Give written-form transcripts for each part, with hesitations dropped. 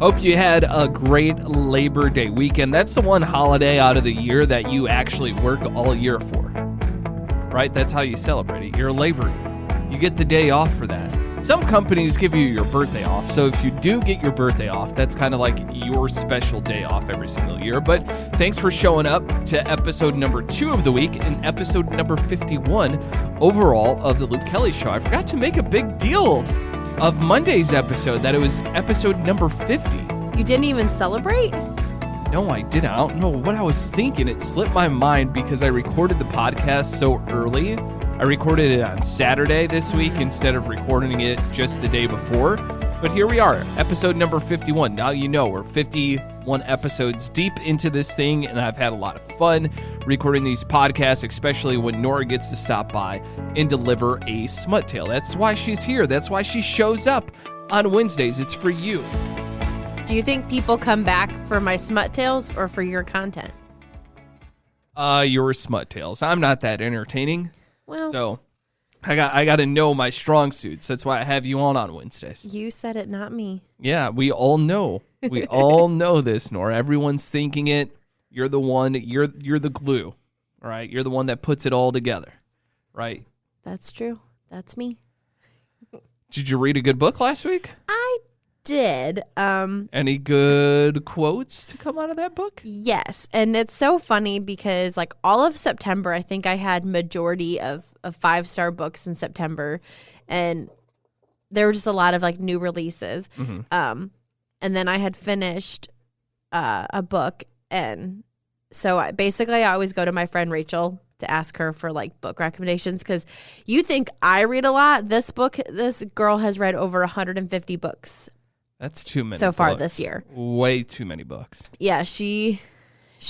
Hope you had a great Labor Day weekend. That's the one holiday out of the year that you actually work all year for, right? That's how you celebrate it. You're laboring. You get the day off for that. Some companies give you your birthday off, so if you do get your birthday off, that's kind of like your special day off every single year. But thanks for showing up to episode number 2 of the week and episode number 51 overall of The Luke Kelly Show. I forgot to make a big deal of Monday's episode, that it was episode number 50. You didn't even celebrate? No, I didn't. I don't know what I was thinking. It slipped my mind because I recorded the podcast so early. I recorded it on Saturday this week instead of recording it just the day before. But here we are, episode number 51. Now you know we're 51 episodes deep into this thing, and I've had a lot of fun recording these podcasts, especially when Nora gets to stop by and deliver a smut tale. That's why she's here. That's why she shows up on Wednesdays. It's for you. Do you think people come back for my smut tales or for your content? Your smut tales. I'm not that entertaining. Well, so I got to know my strong suits. That's why I have you on Wednesdays. You said it, not me. Yeah, we all know. We all know this, Nora. Everyone's thinking it. You're the one. You're the glue. All right. You're the one that puts it all together. Right. That's true. That's me. Did you read a good book last week? I did. Any good quotes to come out of that book? Yes, and it's so funny because like all of September, I think I had majority of 5-star books in September, and there were just a lot of like new releases. Mm-hmm. And then I had finished a book, and so I always go to my friend Rachel to ask her for like book recommendations, because you think I read a lot. This girl has read over 150 books. That's too many so far books. this year. Way too many books. Yeah, she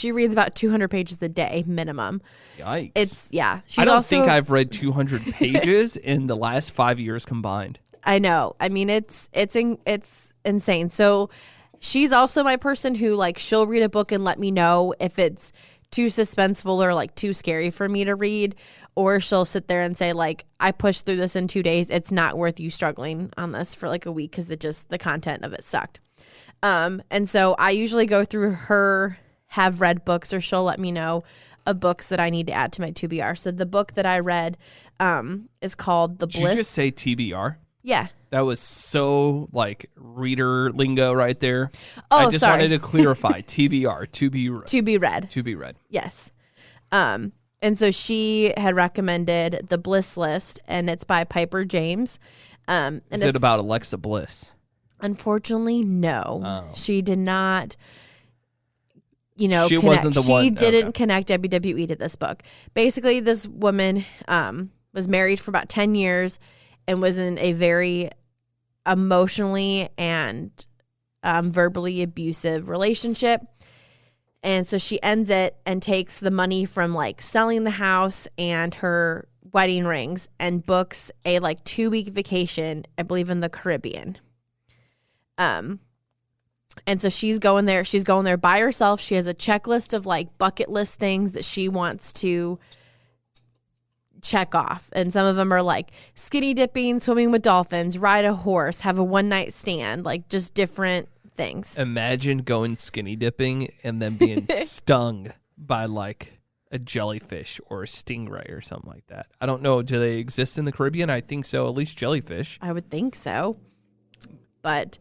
reads about 200 pages a day minimum. Yikes. I don't think I've read 200 pages in the last 5 years combined. I know. I mean, it's insane. So she's also my person who like she'll read a book and let me know if it's too suspenseful or like too scary for me to read, or she'll sit there and say like, I pushed through this in 2 days. It's not worth you struggling on this for like a week because the content of it sucked. And so I usually go through her have read books, or she'll let me know of books that I need to add to my TBR. So the book that I read is called The Bliss. Did you just say TBR? Yeah. That was so like reader lingo right there. Oh, I just sorry. wanted to clarify. TBR, to be read. To be read. To be read. Yes. And so she had recommended The Bliss List, and it's by Piper James. And Is it about Alexa Bliss? Unfortunately, no. Oh. She did not, she wasn't the one. She didn't connect WWE to this book. Basically, this woman was married for about 10 years and was in a very emotionally and verbally abusive relationship. And so she ends it and takes the money from like selling the house and her wedding rings and books a like 2-week vacation, I believe in the Caribbean. And so she's going there by herself. She has a checklist of like bucket list things that she wants to check off. And some of them are like skinny dipping, swimming with dolphins, ride a horse, have a one-night stand, like just different things. Imagine going skinny dipping and then being stung by like a jellyfish or a stingray or something like that. I don't know. Do they exist in the Caribbean? I think so. At least jellyfish. I would think so. But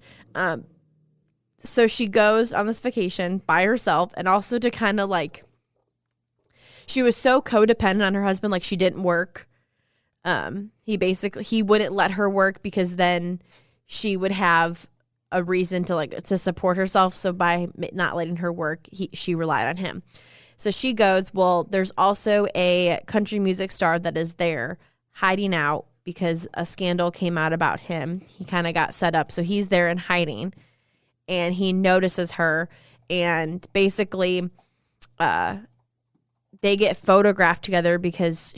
so she goes on this vacation by herself, and also to kind of like, she was so codependent on her husband, like she didn't work. He wouldn't let her work because then she would have a reason to support herself. So by not letting her work, she relied on him. So she goes, well, there's also a country music star that is there hiding out because a scandal came out about him. He kind of got set up. So he's there in hiding, and he notices her, and basically they get photographed together because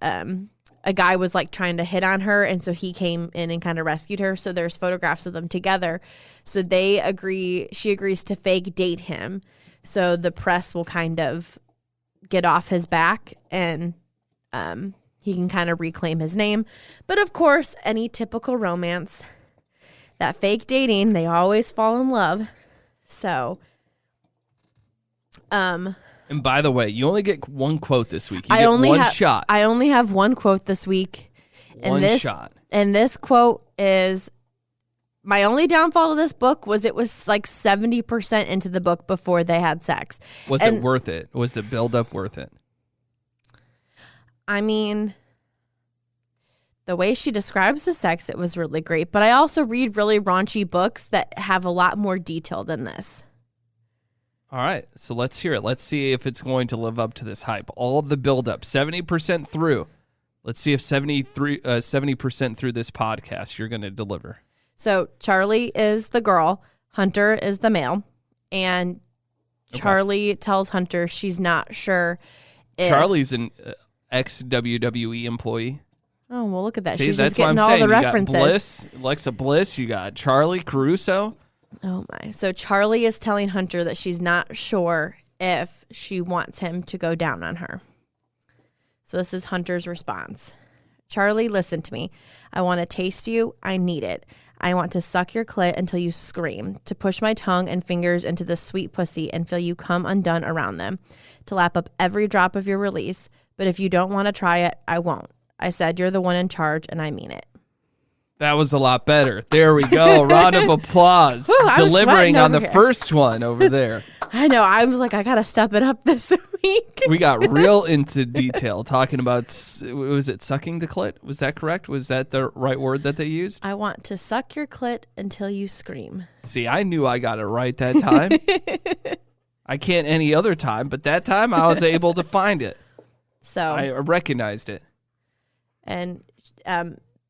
a guy was like trying to hit on her, and so he came in and kind of rescued her. So there's photographs of them together. So she agrees to fake date him, so the press will kind of get off his back, and he can kind of reclaim his name. But of course, any typical romance, that fake dating, they always fall in love. So, And by the way, you only get one quote this week. You I get only one have shot. I only have one quote this week. One shot. And this quote is, my only downfall to this book was it was like 70% into the book before they had sex. Was it worth it? Was the build-up worth it? I mean, the way she describes the sex, it was really great. But I also read really raunchy books that have a lot more detail than this. All right, so let's hear it. Let's see if it's going to live up to this hype. All of the build-up, 70% through. Let's see if 70% through this podcast you're going to deliver. So Charlie is the girl, Hunter is the male, and Charlie tells Hunter she's not sure if... Charlie's an ex-WWE employee. Oh, well, look at that. See, She's that's just getting what I'm all saying. the You references. got Bliss, Alexa Bliss, you got Charlie Caruso. Oh, my. So Charlie is telling Hunter that she's not sure if she wants him to go down on her. So this is Hunter's response. Charlie, listen to me. I want to taste you. I need it. I want to suck your clit until you scream, to push my tongue and fingers into the sweet pussy and feel you come undone around them, to lap up every drop of your release. But if you don't want to try it, I won't. I said you're the one in charge, and I mean it. That was a lot better. There we go. Round of applause. Whew, Delivering on the here. first one over there. I know. I was like, I got to step it up this week. We got real into detail talking about, was it sucking the clit? Was that correct? Was that the right word that they used? I want to suck your clit until you scream. See, I knew I got it right that time. I can't any other time, but that time I was able to find it. So I recognized it. And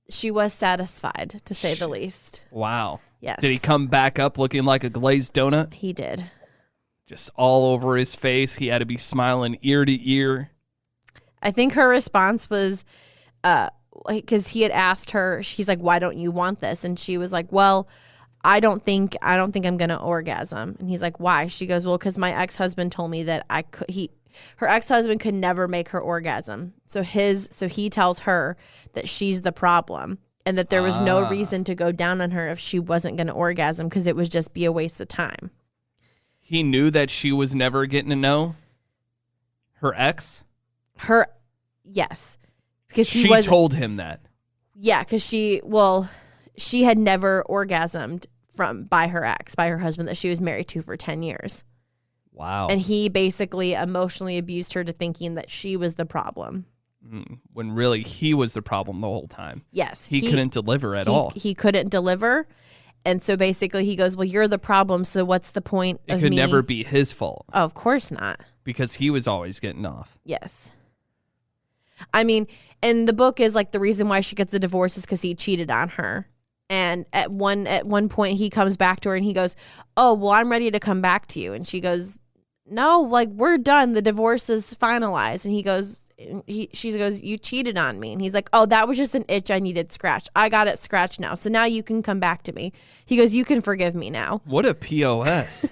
she was satisfied, to say the least. Wow. Yes. Did he come back up looking like a glazed donut? He did. Just all over his face. He had to be smiling ear to ear. I think her response was, because he had asked her, she's like, why don't you want this? And she was like, well, I don't think I'm going to orgasm. And he's like, why? She goes, well, because my ex-husband told me that her ex-husband could never make her orgasm. So he tells her that she's the problem and that there was no reason to go down on her if she wasn't going to orgasm because it would just be a waste of time. He knew that she was never getting to know her ex? Yes. Because she told him that. Yeah, because she had never orgasmed by her husband that she was married to for 10 years. Wow. And he basically emotionally abused her to thinking that she was the problem. When really he was the problem the whole time. Yes. He couldn't deliver at all. He couldn't deliver. And so basically he goes, well, you're the problem, so what's the point of me? It could never be his fault. Oh, of course not. Because he was always getting off. Yes. I mean, and the book is like the reason why she gets a divorce is because he cheated on her. And at one point he comes back to her and he goes, oh, well, I'm ready to come back to you. And she goes, no, like, we're done. The divorce is finalized. And she goes, you cheated on me. And he's like, oh, that was just an itch I needed scratched. I got it scratched now. So now you can come back to me. He goes, you can forgive me now. What a POS.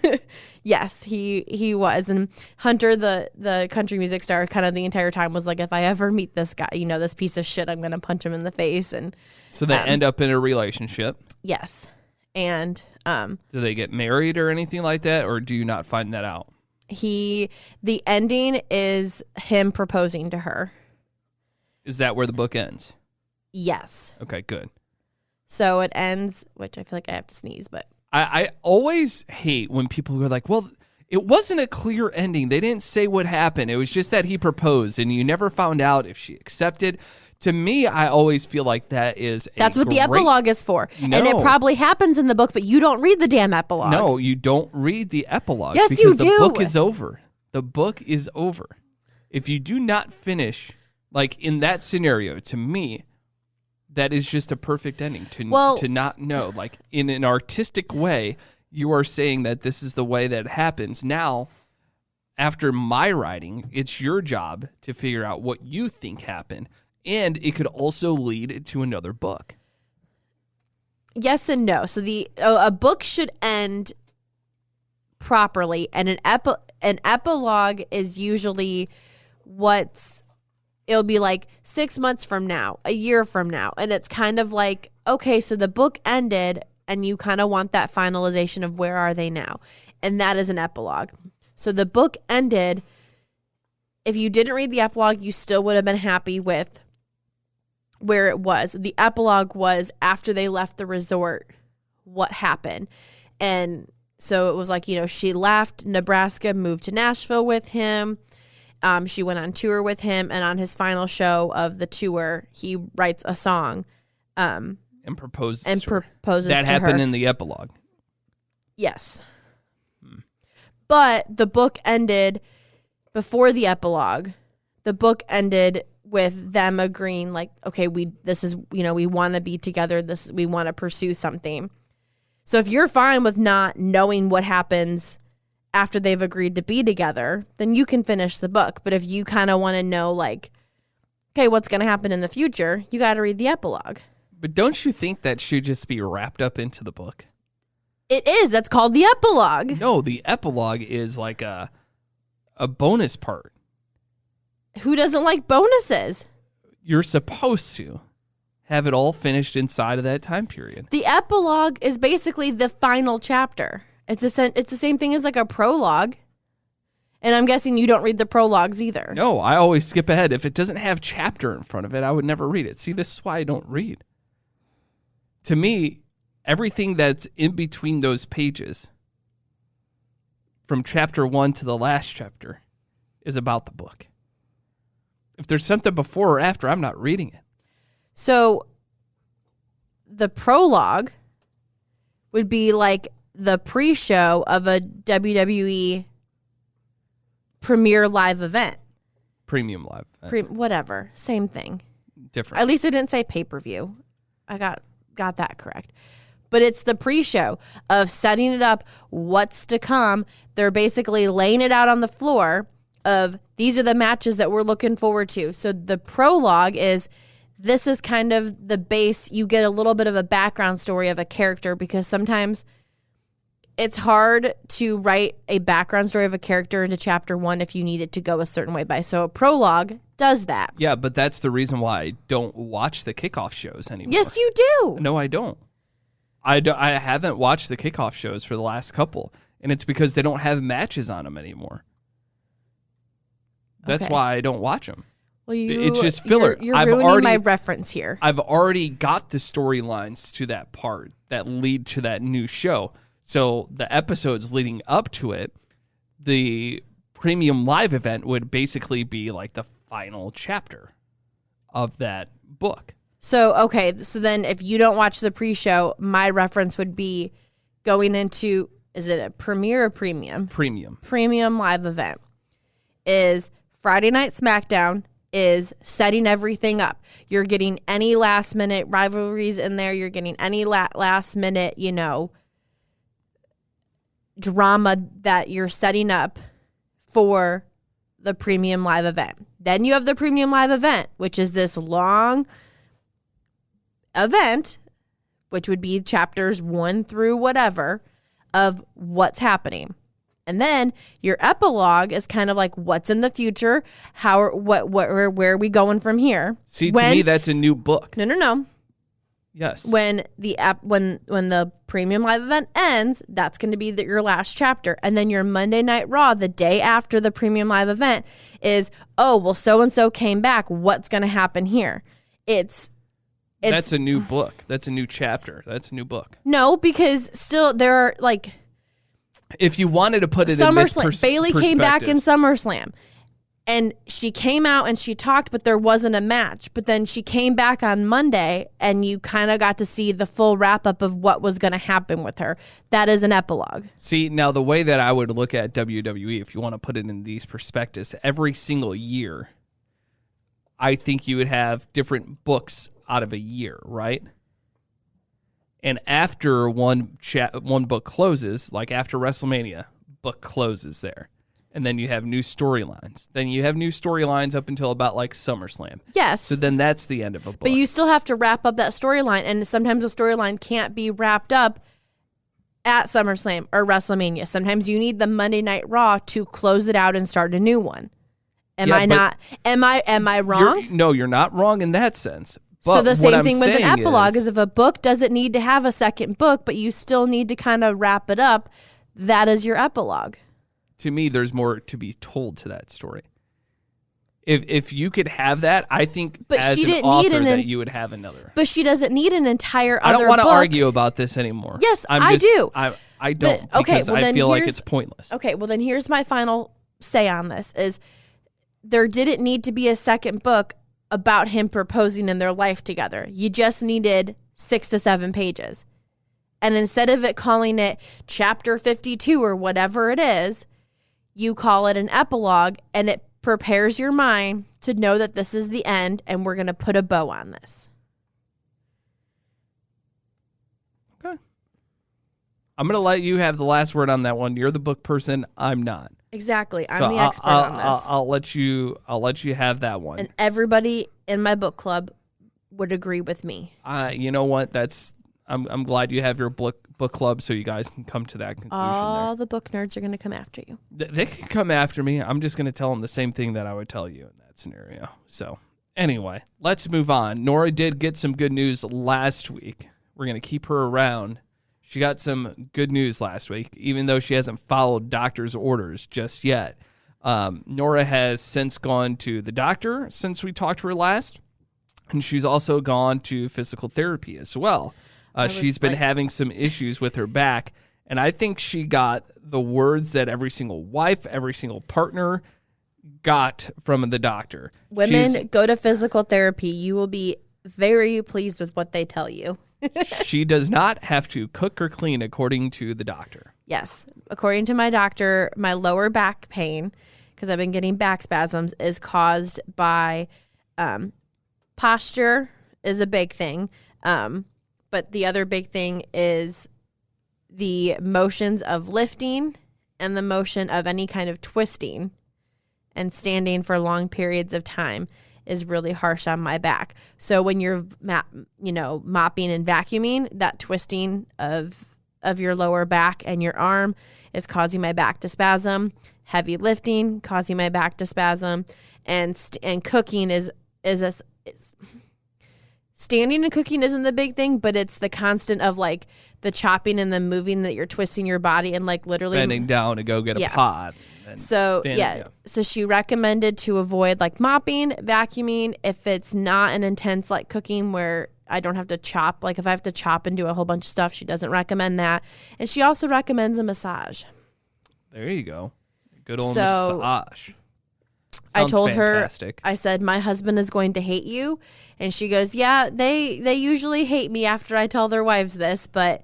Yes, he was. And Hunter, the country music star, kind of the entire time was like, if I ever meet this guy, this piece of shit, I'm going to punch him in the face. And so they end up in a relationship. Yes. And do they get married or anything like that? Or do you not find that out? The ending is him proposing to her. Is that where the book ends? Yes. Okay, good. So it ends, which I feel like I have to sneeze, but I always hate when people are like, well, it wasn't a clear ending. They didn't say what happened. It was just that he proposed and you never found out if she accepted. To me, I always feel like that's what the epilogue is for. No. And it probably happens in the book, but you don't read the damn epilogue. No, you don't read the epilogue. Yes, because you do. The book is over. The book is over. If you do not finish, like in that scenario, to me, that is just a perfect ending to not know. Like in an artistic way, you are saying that this is the way that it happens. Now, after my writing, it's your job to figure out what you think happened. And it could also lead to another book. Yes and no. So a book should end properly, and an epilogue is usually it'll be like 6 months from now, a year from now, and it's kind of like, okay, so the book ended. and you kind of want that finalization of where are they now. And that is an epilogue. So the book ended. If you didn't read the epilogue, you still would have been happy with where it was. The epilogue was after they left the resort, what happened. And so it was like, she left Nebraska, moved to Nashville with him. She went on tour with him. And on his final show of the tour, he writes a song. And proposes to her. That happened in the epilogue. Yes. But the book ended before the epilogue. The book ended with them agreeing, like, okay, we want to be together. We want to pursue something. So if you're fine with not knowing what happens after they've agreed to be together, then you can finish the book. But if you kind of want to know, like, okay, what's going to happen in the future, you got to read the epilogue. But don't you think that should just be wrapped up into the book? It is. That's called the epilogue. No, the epilogue is like a bonus part. Who doesn't like bonuses? You're supposed to have it all finished inside of that time period. The epilogue is basically the final chapter. It's the same thing as like a prologue. And I'm guessing you don't read the prologues either. No, I always skip ahead. If it doesn't have chapter in front of it, I would never read it. See, this is why I don't read. To me, everything that's in between those pages, from chapter 1 to the last chapter, is about the book. If there's something before or after, I'm not reading it. So the prologue would be like the pre-show of a WWE premiere live event. Premium live event. Whatever. Same thing. Different. At least I didn't say pay-per-view. I got that correct. But it's the pre-show of setting it up, what's to come. They're basically laying it out on the floor of these are the matches that we're looking forward to. So the prologue is, this is kind of the base. You get a little bit of a background story of a character, because sometimes it's hard to write a background story of a character into chapter 1 if you need it to go a certain way by. So a prologue does that. Yeah, but that's the reason why I don't watch the kickoff shows anymore. Yes, you do. No, I don't. I haven't watched the kickoff shows for the last couple, and it's because they don't have matches on them anymore. That's why I don't watch them. Well, it's just filler. You're ruining my reference here. I've already got the storylines to that part that lead to that new show. So the episodes leading up to it, the premium live event would basically be like the final chapter of that book. So then if you don't watch the pre-show, my reference would be going into, is it a premiere or premium? Premium. Premium live event is Friday Night SmackDown, is setting everything up. You're getting any last minute rivalries in there. You're getting any last minute, drama that you're setting up for the premium live event. Then you have the premium live event, which is this long event, which would be chapters 1 through whatever of what's happening. And then your epilogue is kind of like what's in the future, where are we going from here? See, to me, that's a new book. No. Yes. When the premium live event ends, that's going to be your last chapter. And then your Monday Night Raw, the day after the premium live event, is, so-and-so came back. What's going to happen here? That's a new book. That's a new chapter. That's a new book. No, because still there are like... If you wanted to put it in this Bailey came back in SummerSlam. And she came out and she talked, but there wasn't a match. But then she came back on Monday, and you kind of got to see the full wrap-up of what was going to happen with her. That is an epilogue. See, now the way that I would look at WWE, if you want to put it in these perspectives, every single year, I think you would have different books out of a year, right? And after one book closes, like after WrestleMania, book closes there. And then you have new storylines. Then you have new storylines up until about like SummerSlam. Yes. So then that's the end of a book. But you still have to wrap up that storyline. And sometimes a storyline can't be wrapped up at SummerSlam or WrestleMania. Sometimes you need the Monday Night Raw to close it out and start a new one. Am I wrong? No, you're not wrong in that sense. So the what same I'm thing with an saying epilogue is if a book doesn't need to have a second book, but you still need to kind of wrap it up, that is your epilogue. To me, there's more to be told to that story. If you could have that, I think But as she an didn't author need that you would have another. But she doesn't need an entire I other don't want to book. argue about this anymore. Yes, I do. I don't But, okay, because well, I then feel like here's- it's pointless. Okay, well then here's my final say on this is there didn't need to be a second book about him proposing in their life together. You just needed 6 to 7 pages. And instead of it calling it chapter 52 or whatever it is, you call it an epilogue, and it prepares your mind to know that this is the end and we're going to put a bow on this. Okay. I'm going to let you have the last word on that one. You're the book person. I'm not. Exactly. I'm So the expert on this. I'll let you have that one. And everybody in my book club would agree with me. You know what? I'm glad you have your book club so you guys can come to that conclusion. All the book nerds are going to come after you. They can come after me. I'm just going to tell them the same thing that I would tell you in that scenario. So anyway, let's move on. Nora did get some good news last week. We're going to keep her around. She got some good news last week, even though she hasn't followed doctor's orders just yet. Nora has since gone to the doctor since we talked to her last, and she's also gone to physical therapy as well. She's been having some issues with her back, and I think she got the words that every single wife, every single partner got from the doctor. Women, go to physical therapy. You will be very pleased with what they tell you. She does not have to cook or clean, according to the doctor. Yes. According to my doctor, my lower back pain, because I've been getting back spasms, is caused by posture is a big thing. But the other big thing is the motions of lifting and the motion of any kind of twisting and standing for long periods of time is really harsh on my back. So when you're mopping and vacuuming, that twisting of your lower back and your arm is causing my back to spasm. Heavy lifting causing my back to spasm, and cooking is standing and cooking isn't the big thing, but it's the constant of like the chopping and the moving that you're twisting your body and like literally bending down to go get a pot. So so she recommended to avoid like mopping, vacuuming. If it's not an intense like cooking where I don't have to chop, like if I have to chop and do a whole bunch of stuff, she doesn't recommend that. And she also recommends a massage. There you go. Good old massage. I told fantastic. her, I said, my husband is going to hate you. And she goes, yeah, they usually hate me after I tell their wives this. But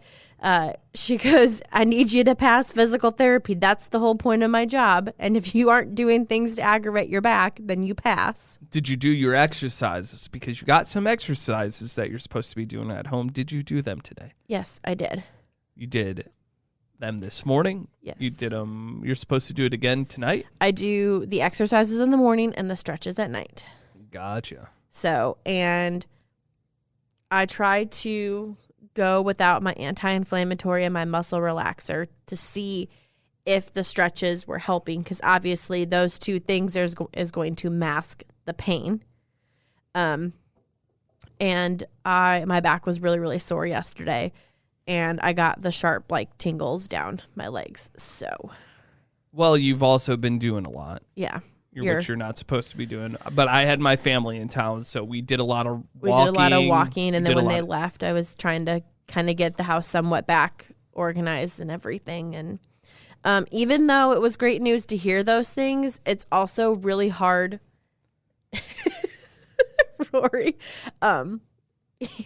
she goes, I need you to pass physical therapy. That's the whole point of my job. And if you aren't doing things to aggravate your back, then you pass. Did you do your exercises? Because you got some exercises that you're supposed to be doing at home. Did you do them today? Yes, I did. You did them this morning? Yes. You did them. You're supposed to do it again tonight? I do the exercises in the morning and the stretches at night. Gotcha. So, and I tried to go without my anti-inflammatory and my muscle relaxer to see if the stretches were helping, because obviously those two things is going to mask the pain. And my back was really, really sore yesterday. And I got the sharp, like, tingles down my legs. So, well, you've also been doing a lot. Yeah. Which you're not supposed to be doing. But I had my family in town, so we did a lot of walking. We did a lot of walking, and then when they left, I was trying to kind of get the house somewhat back organized and everything. And even though it was great news to hear those things, it's also really hard. Rory.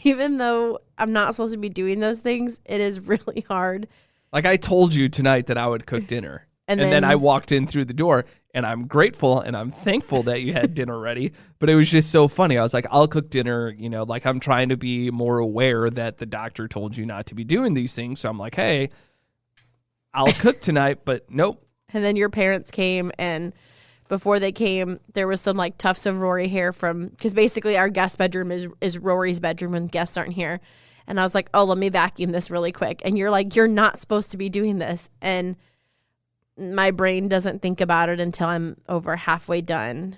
Even though I'm not supposed to be doing those things, it is really hard. Like I told you tonight that I would cook dinner. And then I walked in through the door, and I'm grateful and I'm thankful that you had dinner ready. But it was just so funny. I was like, I'll cook dinner, like I'm trying to be more aware that the doctor told you not to be doing these things. So I'm like, hey, I'll cook tonight, but nope. And then your parents came, and before they came, there was some like tufts of Rory hair because basically our guest bedroom is Rory's bedroom when guests aren't here. And I was like, oh, let me vacuum this really quick. And you're like, you're not supposed to be doing this. And my brain doesn't think about it until I'm over halfway done.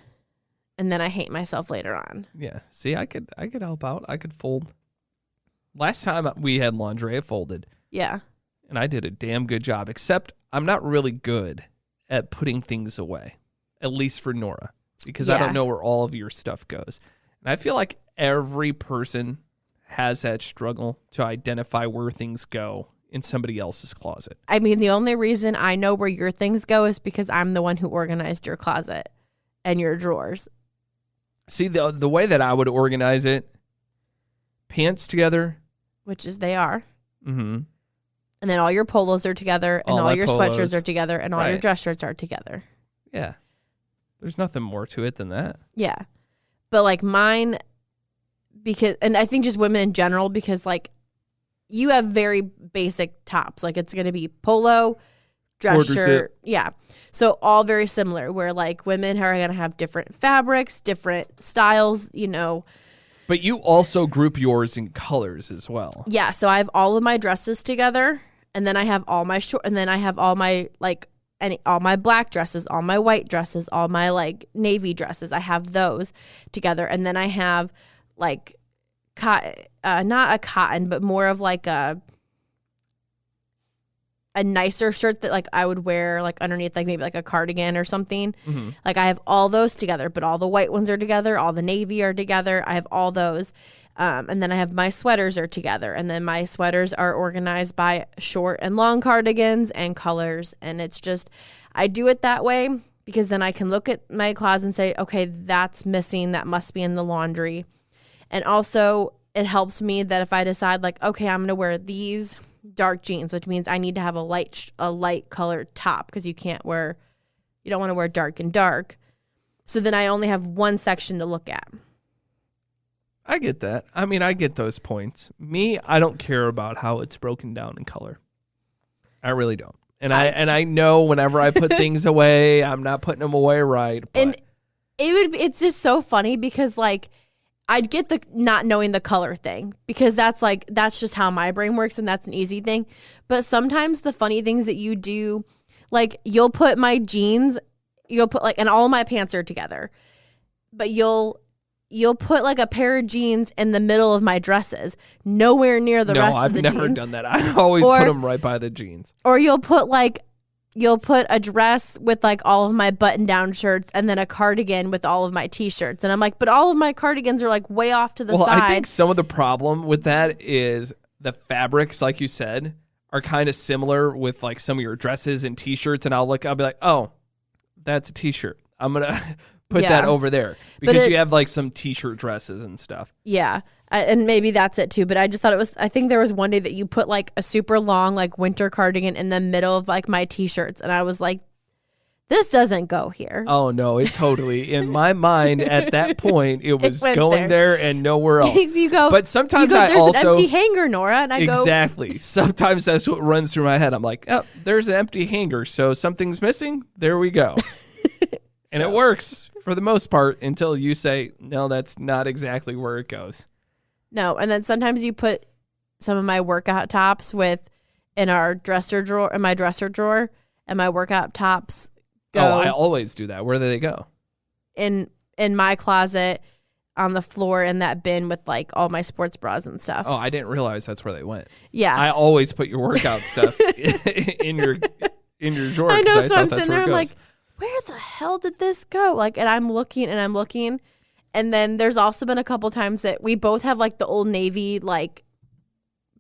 and then I hate myself later on. Yeah. See, I could help out. I could fold. Last time we had laundry, I folded. Yeah. And I did a damn good job, except I'm not really good at putting things away, at least for Nora, because I don't know where all of your stuff goes. And I feel like every person has that struggle to identify where things go in somebody else's closet. I mean, the only reason I know where your things go is because I'm the one who organized your closet and your drawers. See, the way that I would organize it, pants together. Which is they are. Mm-hmm. And then all your polos are together, and all your sweatshirts are together, and all your dress shirts are together. Yeah. There's nothing more to it than that. Yeah. But like mine, because, and I think just women in general, because like you have very basic tops. Like it's going to be polo, dress shirt. Yeah. So all very similar, where like women are going to have different fabrics, different styles, you know. But you also group yours in colors as well. Yeah. So I have all of my dresses together. And then I have all my and then I have all my all my black dresses, all my white dresses, all my like navy dresses. I have those together. And then I have like not a cotton, but more of like a nicer shirt that like I would wear like underneath like maybe like a cardigan or something. Mm-hmm. Like I have all those together, but all the white ones are together, all the navy are together. I have all those. And then I have my sweaters are together, and then my sweaters are organized by short and long cardigans and colors. And it's just, I do it that way because then I can look at my closet and say, okay, that's missing. That must be in the laundry. And also it helps me that if I decide like, okay, I'm going to wear these dark jeans, which means I need to have a light colored top because you don't want to wear dark and dark. So then I only have one section to look at. I get that. I mean, I get those points. Me, I don't care about how it's broken down in color. I really don't. And I know whenever I put things away, I'm not putting them away right. But. And it's just so funny because like I'd get the not knowing the color thing because that's just how my brain works and that's an easy thing. But sometimes the funny things that you do, like you'll put my jeans, and all my pants are together, but you'll put like a pair of jeans in the middle of my dresses, nowhere near the rest of the jeans. No, I've never done that. I always put them right by the jeans. Or you'll put a dress with like all of my button-down shirts and then a cardigan with all of my T-shirts. And I'm like, but all of my cardigans are like way off to the side. Well, I think some of the problem with that is the fabrics, like you said, are kind of similar with like some of your dresses and T-shirts. And I'll be like, oh, that's a T-shirt. I'm going to... Put that over there because you have like some T-shirt dresses and stuff. Yeah. And maybe that's it too. But I just thought I think there was one day that you put like a super long like winter cardigan in the middle of like my T-shirts. And I was like, this doesn't go here. Oh no, it totally, in my mind at that point, it was going there and nowhere else. But sometimes there's an empty hanger, Nora. And I go. Exactly. Sometimes that's what runs through my head. I'm like, oh, there's an empty hanger. So something's missing. There we go. And it works for the most part until you say, no, that's not exactly where it goes. No. And then sometimes you put some of my workout tops in my dresser drawer, and my workout tops go. Oh, I always do that. Where do they go? In my closet on the floor in that bin with like all my sports bras and stuff. Oh, I didn't realize that's where they went. Yeah. I always put your workout stuff in your drawer. I know. So I'm sitting there, I'm like, where the hell did this go? Like, and I'm looking. And then there's also been a couple times that we both have like the Old Navy, like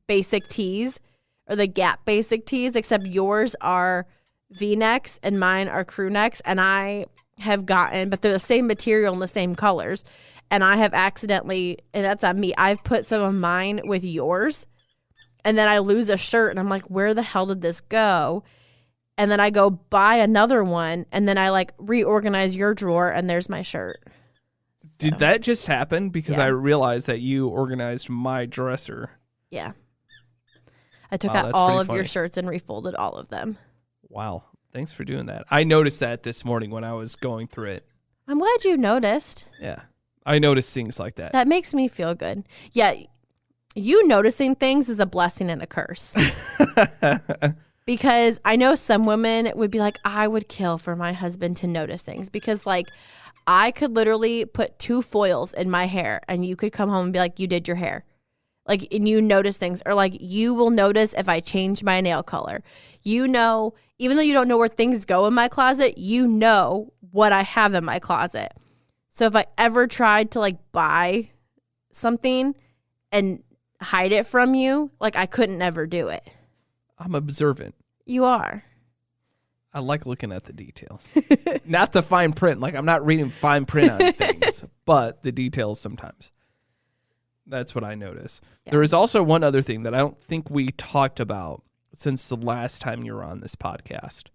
basic tees or the Gap basic tees, except yours are V-necks and mine are crew necks. And I have but they're the same material and the same colors. And I have accidentally, and that's on me, I've put some of mine with yours. And then I lose a shirt and I'm like, where the hell did this go? And then I go buy another one, and then I like reorganize your drawer, and there's my shirt. Did that just happen? Because I realized that you organized my dresser. Yeah. I took out all of your shirts and refolded all of them. Wow. Thanks for doing that. I noticed that this morning when I was going through it. I'm glad you noticed. Yeah. I noticed things like that. That makes me feel good. Yeah. You noticing things is a blessing and a curse. Because I know some women would be like, I would kill for my husband to notice things because like I could literally put 2 foils in my hair and you could come home and be like, you did your hair. Like, and you notice things, or like you will notice if I change my nail color. You know, even though you don't know where things go in my closet, you know what I have in my closet. So if I ever tried to like buy something and hide it from you, like I couldn't ever do it. I'm observant. You are. I like looking at the details. Not the fine print. Like, I'm not reading fine print on things, but the details sometimes. That's what I notice. Yeah. There is also one other thing that I don't think we talked about since the last time you were on this podcast.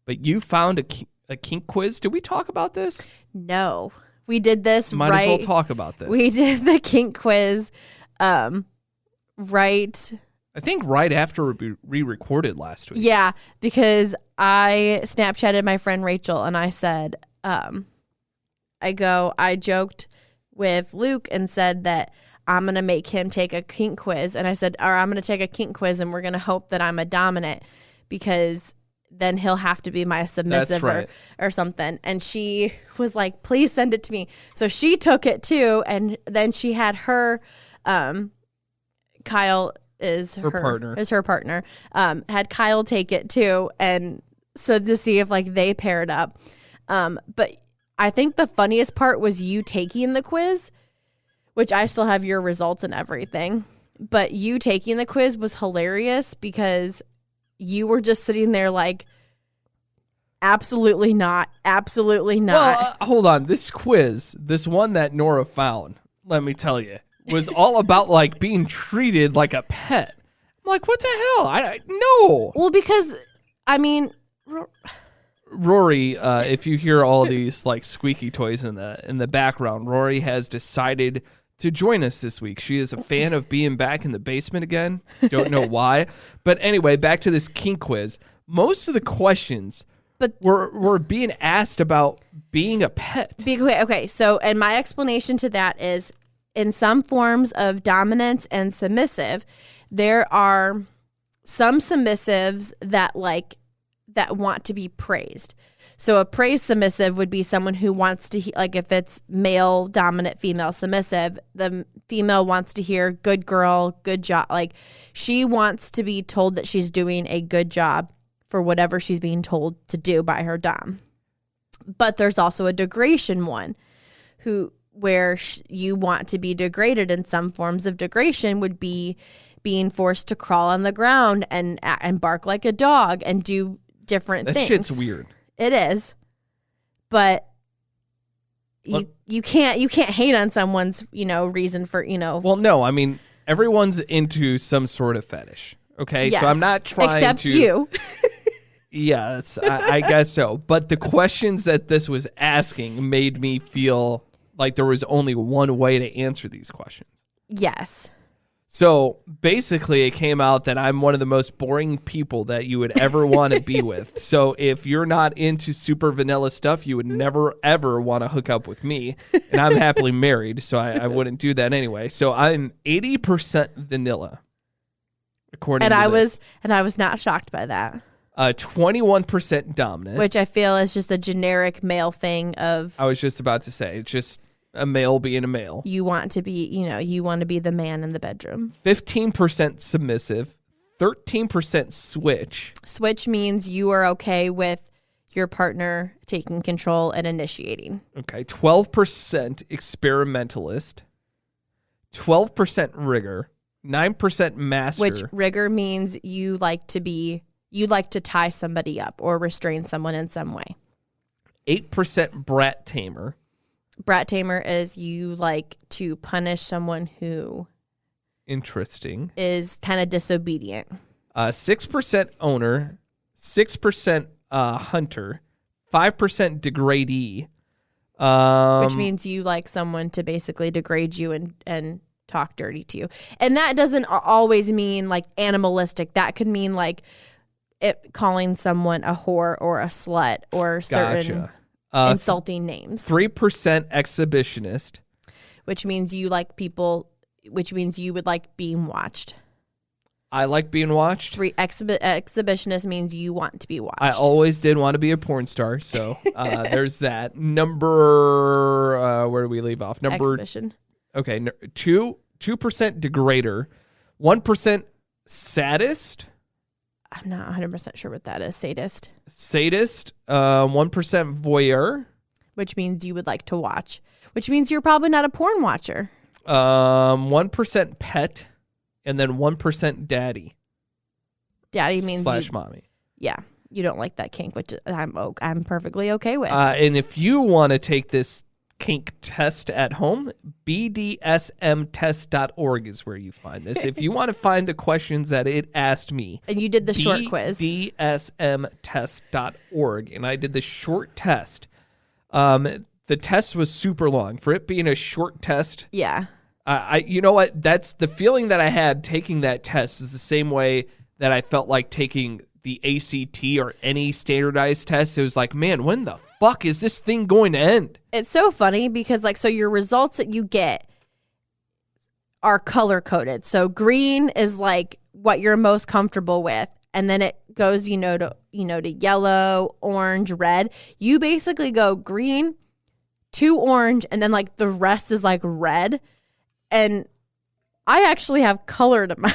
But you found a kink quiz. Did we talk about this? No. We did this Might as well talk about this. We did the kink quiz right... I think right after we recorded last week. Yeah, because I Snapchatted my friend Rachel and I said, I joked with Luke and said that I'm going to make him take a kink quiz. And I said, I'm going to take a kink quiz and we're going to hope that I'm a dominant because then he'll have to be my submissive or something. And she was like, please send it to me. So she took it too. And then she had her, Kyle is her partner, had Kyle take it too. And so to see if like they paired up. But I think the funniest part was you taking the quiz, which I still have your results and everything. But you taking the quiz was hilarious because you were just sitting there like, absolutely not. Absolutely not. Well, hold on. This quiz, this one that Nora found, let me tell you, was all about like being treated like a pet. I'm like, what the hell? No. Well, because I mean, Rory, if you hear all these like squeaky toys in the background, Rory has decided to join us this week. She is a fan of being back in the basement again. Don't know why, but anyway, back to this kink quiz. Most of the questions, were being asked about being a pet. Okay. So, and my explanation to that is, in some forms of dominance and submissive, there are some submissives that want to be praised. So a praised submissive would be someone who wants to, like if it's male dominant, female submissive, the female wants to hear good girl, good job. Like she wants to be told that she's doing a good job for whatever she's being told to do by her dom. But there's also a degradation one where you want to be degraded, and some forms of degradation would be being forced to crawl on the ground and bark like a dog and do different things. That shit's weird. It is. But you can't hate on someone's, reason for, Well, no, I mean, everyone's into some sort of fetish. Okay? Yes. So I'm not trying Except to... you. Yes, I guess so. But the questions that this was asking made me feel like there was only one way to answer these questions. Yes. So basically it came out that I'm one of the most boring people that you would ever want to be with. So if you're not into super vanilla stuff, you would never, ever want to hook up with me. And I'm happily married, so I wouldn't do that anyway. So I'm 80% vanilla, according to this. And I was not shocked by that. 21% dominant. Which I feel is just a generic male thing of... I was just about to say, it's just a male being a male. You want to be, you want to be the man in the bedroom. 15% submissive, 13% switch. Switch means you are okay with your partner taking control and initiating. Okay, 12% experimentalist, 12% rigor, 9% master. Which rigor means you like to tie somebody up or restrain someone in some way. 8% brat tamer. Brat tamer is you like to punish someone who... Interesting. ...is kind of disobedient. 6% owner, 6% hunter, 5% degradee. Which means you like someone to basically degrade you and talk dirty to you. And that doesn't always mean like animalistic. That could mean like calling someone a whore or a slut or certain insulting names. 3% exhibitionist. Which means you like people, which means you would like being watched. I like being watched. 3, exhibitionist means you want to be watched. I always did want to be a porn star, so there's that. Number, where do we leave off? Number Exhibition. Okay, 2% degrader, 1% sadist. I'm not 100% sure what that is. Sadist. 1% voyeur. Which means you would like to watch. Which means you're probably not a porn watcher. 1% pet, and then 1% daddy. Daddy means / mommy. Yeah, you don't like that kink, which I'm perfectly okay with. And if you want to take this kink test at home, bdsmtest.org is where you find this. If you want to find the questions that it asked me. And you did the short quiz. bdsmtest.org, and I did the short test. The test was super long. For it being a short test. Yeah. You know what? That's the feeling that I had taking that test is the same way that I felt like taking the ACT or any standardized test. It was like, man, when the fuck is this thing going to end? It's so funny because so your results that you get are color coded. So green is like what you're most comfortable with. And then it goes, to yellow, orange, red. You basically go green to orange, and then like the rest is like red. And I actually have color to mine.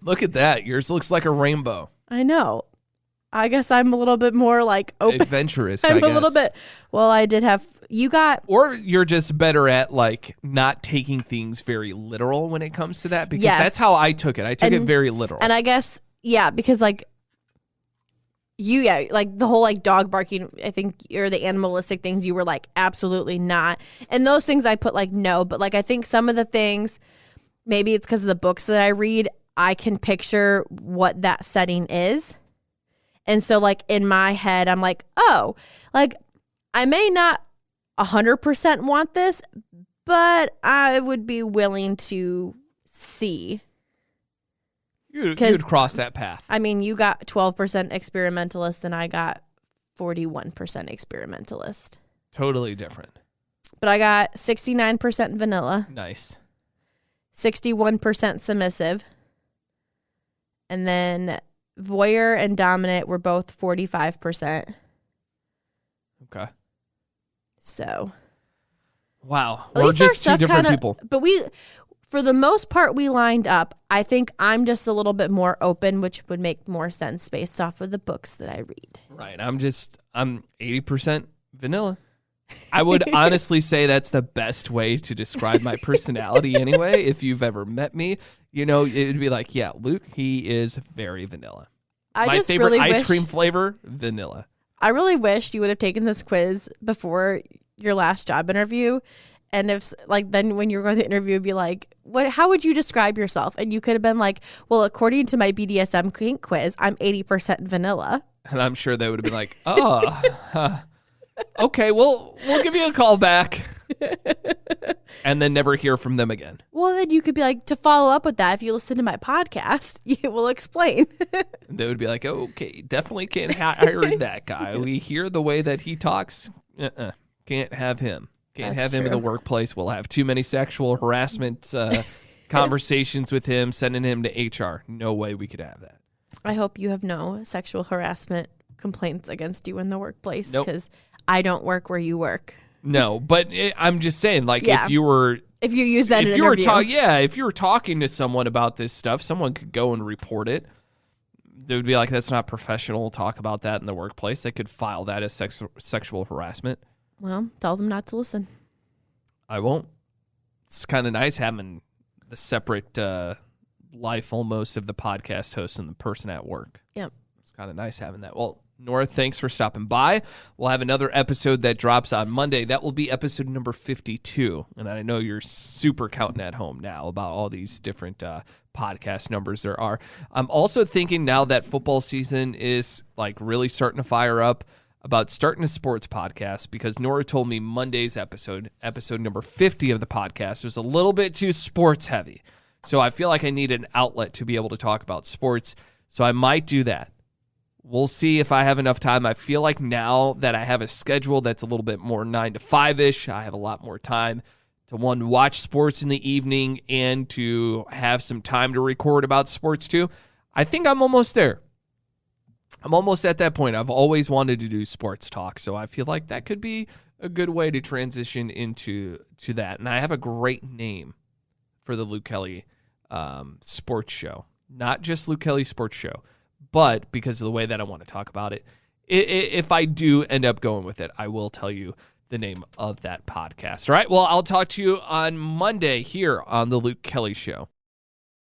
Look at that. Yours looks like a rainbow. I know. I guess I'm a little bit more like open. Adventurous, I'm I guess. a little bit. Well, I did have. You got. Or you're just better at like not taking things very literal when it comes to that, because that's how I took it. I took it very literal. And I guess, yeah, because like like the whole like dog barking, I think, or the animalistic things, you were like absolutely not. And those things I put like no, but like I think some of the things, maybe it's because of the books that I read, I can picture what that setting is. And so like in my head, I'm like, oh, like I may not 100% want this, but I would be willing to see. You'd cross that path. I mean, you got 12% experimentalist and I got 41% experimentalist. Totally different. But I got 69% vanilla. Nice. 61% submissive. And then voyeur and dominant were both 45%. Okay. So. Wow. At We're just two different people. But for the most part, we lined up. I think I'm just a little bit more open, which would make more sense based off of the books that I read. Right. I'm 80% vanilla. I would honestly say that's the best way to describe my personality anyway. If you've ever met me, it would be like, yeah, Luke, he is very vanilla. My favorite ice cream flavor, vanilla. I really wish you would have taken this quiz before your last job interview. And if then when you were going to the interview, it'd be like, how would you describe yourself? And you could have been like, well, according to my BDSM kink quiz, I'm 80% vanilla. And I'm sure they would have been like, oh, okay, well, we'll give you a call back. And then never hear from them again. Well, then you could be like, to follow up with that, if you listen to my podcast, you will explain. They would be like, okay, definitely can't hire that guy. We hear the way that he talks. Can't have him. Can't have him in the workplace. We'll have too many sexual harassment conversations with him, sending him to HR. No way we could have that. I hope you have no sexual harassment complaints against you in the workplace, Nope. because I don't work where you work. No, but I'm just saying, like, if you were... If you use that in an interview. If you were talking to someone about this stuff, someone could go and report it. They would be like, that's not professional. Talk about that in the workplace. They could file that as sexual harassment. Well, tell them not to listen. I won't. It's kind of nice having the separate life almost of the podcast host and the person at work. Yep. It's kind of nice having that. Well, Nora, thanks for stopping by. We'll have another episode that drops on Monday. That will be episode number 52. And I know you're super counting at home now about all these different podcast numbers there are. I'm also thinking now that football season is like really starting to fire up, about starting a sports podcast, because Nora told me Monday's episode number 50 of the podcast, was a little bit too sports heavy. So I feel like I need an outlet to be able to talk about sports. So I might do that. We'll see if I have enough time. I feel like now that I have a schedule that's a little bit more 9 to 5-ish, I have a lot more time to one, watch sports in the evening and to have some time to record about sports too. I think I'm almost there. I'm almost at that point. I've always wanted to do sports talk, so I feel like that could be a good way to transition into that. And I have a great name for the Luke Kelly sports show. Not just Luke Kelly sports show, but because of the way that I want to talk about it. If I do end up going with it, I will tell you the name of that podcast. All right, well, I'll talk to you on Monday here on the Luke Kelly Show.